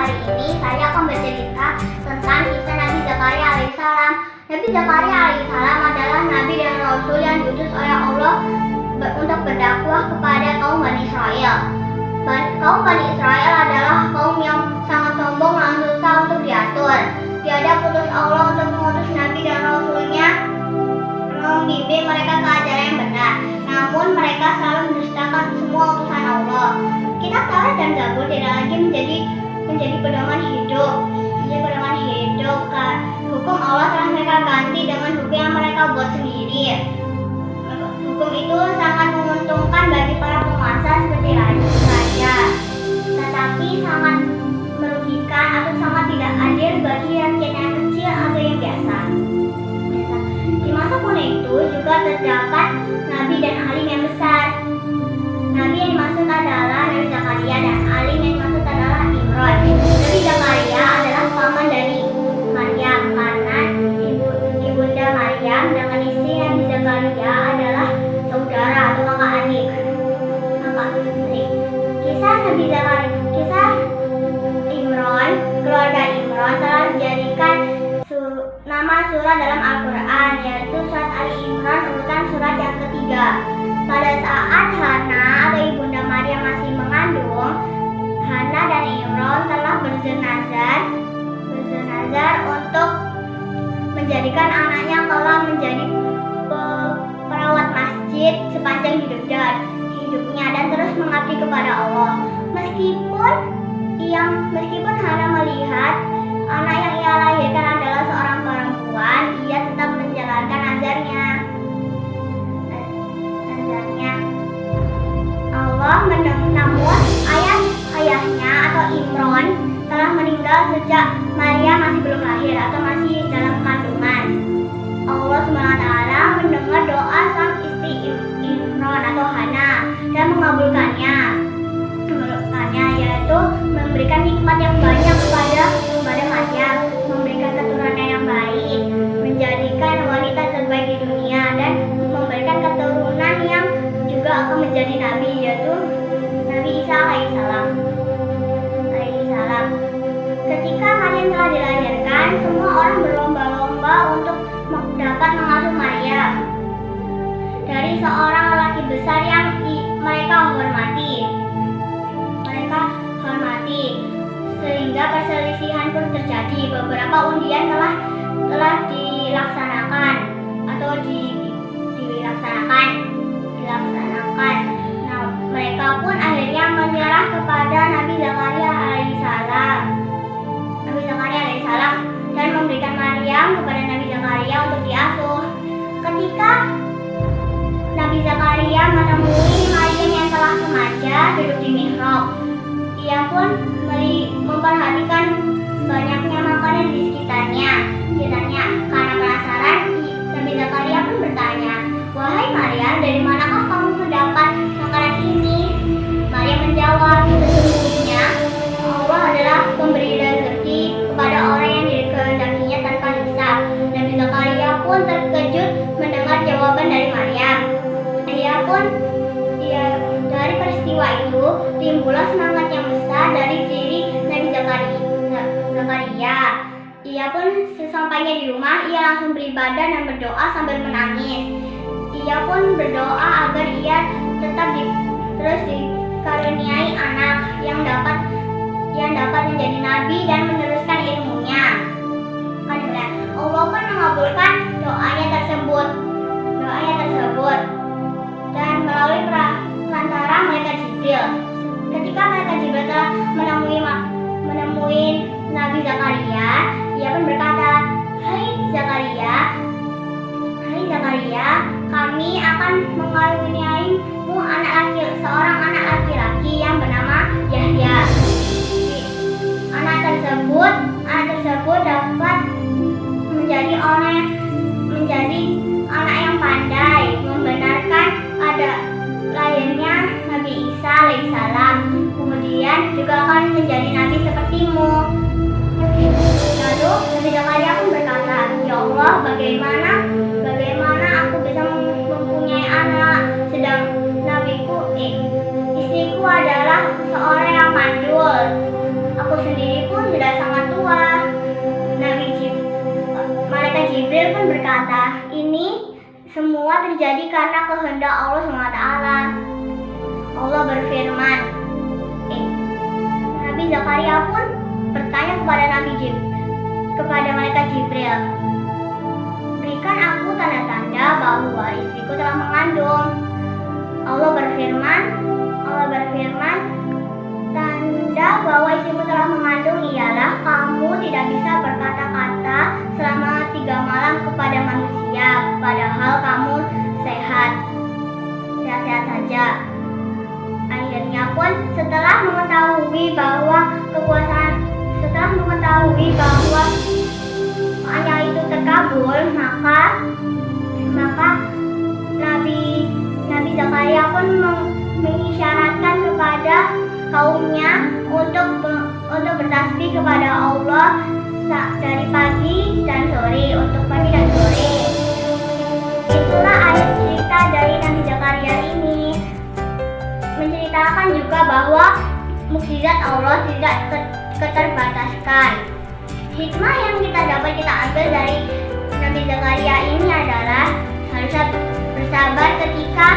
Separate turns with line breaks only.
kali ini saya akan bercerita tentang kisah Nabi Zakaria alaihissalam. Nabi Zakaria alaihissalam adalah nabi dan rasul yang diutus oleh Allah untuk berdakwah kepada kaum Bani Israel. Kaum Bani Israel adalah kaum yang sangat sombong dan susah untuk diatur. Tiada putus Allah untuk mengutus nabi dan rasulnya membimbing mereka ke ajaran yang benar. Namun mereka selalu mendustakan semua utusan Allah. Kitab Taurat dan Zabur tidak lagi menjadi pedoman hidup. Hukum Allah telah mereka ganti dengan hukum yang mereka buat sendiri. Hukum itu sangat menguntungkan bagi para penguasa seperti raja, tetapi sangat merugikan atau sangat tidak adil bagi rakyat yang kecil atau yang biasa. Di masa kuno itu juga terdapat nabi dan alim yang besar. Nabi yang dimaksud adalah Nabi Zakaria dan alim yang dimaksud adalah Imran. Nabi Zakaria adalah paman dari Maryam karena ibunda Maryam dengan istri Nabi Zakaria adalah saudara atau kakak adik. Kisah Imran, keluarga Imran telah dijadikan nama surah dalam Al-Quran, yaitu surat Ali Imran urutan surat yang ketiga. Pada saat Hana atau ibunda Maryam masih mengandung, Hana dan Imran telah berzenazar untuk menjadikan anaknya kelak menjadi perawat masjid sepanjang hidupnya dan terus mengabdi kepada Allah. Meskipun Hana melihat anak yang ia lahirkan adalah seorang perempuan, ia tetap menjalankan nazarnya. Namun ayahnya atau Imran telah meninggal sejak Maria masih belum lahir atau masih dalam kandungan. Allah SWT mendengar doa sang istri Imran atau Hana dan mengabulkannya, yaitu memberikan nikmat yang banyak kepada Maryam, memberikan keturunan yang baik, menjadikan wanita terbaik di dunia, dan memberikan keturunan yang juga akan menjadi nabi, yaitu Nabi Isa alaihissalam. Ketika Maryam telah dilahirkan, semua orang berlomba-lomba untuk dapat mengasuh Maryam dari seorang lelaki besar yang mereka hormati, sehingga perselisihan pun terjadi. Beberapa undian telah dilaksanakan atau dilaksanakan. Nah, mereka pun akhirnya menyerah kepada Nabi Zakaria alaihissalam dan memberikan Maryam kepada Nabi Zakaria untuk diasuh. Ketika Nabi Zakaria menemui Maryam yang telah remaja duduk di mihrab, ia pun memperhatikan banyaknya makanan di sekitarnya. Karena penasaran, Nabi Zakaria pun bertanya, "Wahai Maryam, dari manakah kamu mendapat makanan ini?" Maryam menjawab, "Sesungguhnya Allah adalah pemberi rezeki kepada orang yang dikehendakinya tanpa hisab." Nabi Zakaria pun terkejut mendengar jawaban dari Maryam. Dari peristiwa itu timbullah semangat yang besar dari diri Nabi Zakaria. Ia pun sesampainya di rumah, ia langsung beribadah dan berdoa sambil menangis. Ia pun berdoa agar ia tetap terus dikaruniai anak yang dapat menjadi nabi dan meneruskan ilmunya. Allah pun mengabulkan doanya tersebut dan melalui perantara malaikat Jibril. Ketika malaikat Jibril telah menemui Nabi Zakaria, ia pun berkata, Hai Zakaria, kami akan mengaruniaimu seorang anak laki-laki yang bernama Yahya. Anak tersebut dapat menjadi anak yang pandai, membenarkan ada lahirnya Nabi Isa alaihissalam. Kemudian juga akan menjadi nabi sepertimu. Lalu Nabi Zakaria pun berkata, "Ya Allah, bagaimana aku bisa mempunyai anak, sedang istriku adalah seorang yang mandul. Aku sendiri pun terjadi karena kehendak Allah SWT. Allah berfirman, Nabi Zakaria pun bertanya kepada malaikat Jibril, berikan aku tanda-tanda bahwa istriku telah mengandung. Allah berfirman, tanda bahwa istrimu telah mengandung ialah kamu tidak bisa berkata-kata selama 3 malam kepada manusia, padahal kamu sehat-sehat saja. Akhirnya pun setelah mengetahui bahwa doanya itu terkabul, maka Nabi Zakaria pun mengisyaratkan kepada kaumnya untuk bertasbih kepada Allah dari pagi dan sore, untuk pagi dan sore. Itulah ayat cerita dari Nabi Zakaria ini, menceritakan juga bahwa mukjizat Allah tidak keterbataskan. Hikmah yang kita ambil dari Nabi Zakaria ini adalah harusnya bersabar ketika